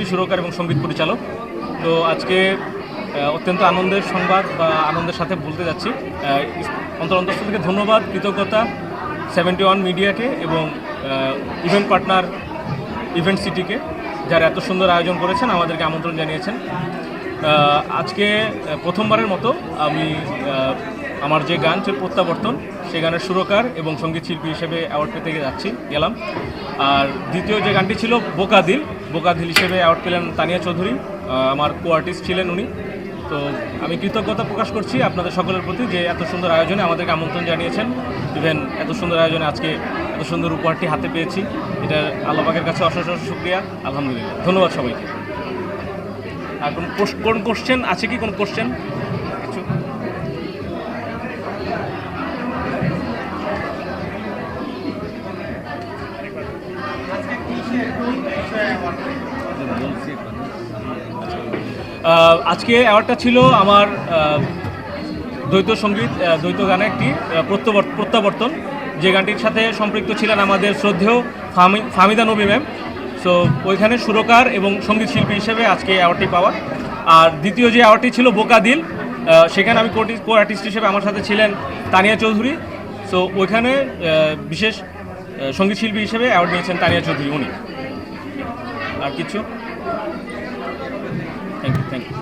সুরকার এবং সঙ্গীত পরিচালক। তো আজকে অত্যন্ত আনন্দের সংবাদ বা আনন্দের সাথে বলতে যাচ্ছি, অন্তরস্থল থেকে ধন্যবাদ, কৃতজ্ঞতা 71 মিডিয়াকে এবং ইভেন্ট পার্টনার ইভেন্ট সিটিকে, যারা এত সুন্দর আয়োজন করেছেন, আমাদেরকে আমন্ত্রণ জানিয়েছেন। আজকে প্রথমবারের মতো আমি আমার যে গান ছিল প্রত্যাবর্তন, সেই গানের সুরকার এবং সঙ্গীত শিল্পী হিসেবে অ্যাওয়ার্ড পেতে গেলাম। আর দ্বিতীয় যে গানটি ছিল বোকাদিল হিসেবে অ্যাওয়ার্ড পেলেন তানিয়া চৌধুরী, আমার কো আর্টিস্ট ছিলেন উনি। তো আমি কৃতজ্ঞতা প্রকাশ করছি আপনাদের সকলের প্রতি যে এত সুন্দর আয়োজনে আমাদেরকে আমন্ত্রণ জানিয়েছেন। ইভেন এত সুন্দর আয়োজনে আজকে এত সুন্দর উপহারটি হাতে পেয়েছি, এটা আল্লাহ পাকের কাছে অশেষ শুকরিয়া, আলহামদুলিল্লাহ। ধন্যবাদ সবাইকে। আর কোন কোশ্চেন আছে কি? কোন কোশ্চেন? কিছু আজকে অ্যাওয়ার্ডটা ছিল আমার দ্বৈত সঙ্গীত, দ্বৈত গানে একটি প্রত্যাবর্তন, যে গানটির সাথে সম্পৃক্ত ছিলেন আমাদের শ্রদ্ধেয় ফাহমিদা নবী ম্যাম। সো ওইখানে সুরকার এবং সঙ্গীত শিল্পী হিসেবে আজকে অ্যাওয়ার্ডটি পাওয়া। আর দ্বিতীয় যে অ্যাওয়ার্ডটি ছিল বোকাদিল, সেখানে আমি কো আর্টিস্ট হিসেবে আমার সাথে ছিলেন তানিয়া চৌধুরী। সো ওইখানে বিশেষ সঙ্গীত শিল্পী হিসেবে অ্যাওয়ার্ড নিয়েছেন তানিয়া চৌধুরী উনি। আর কিছু? Thank you.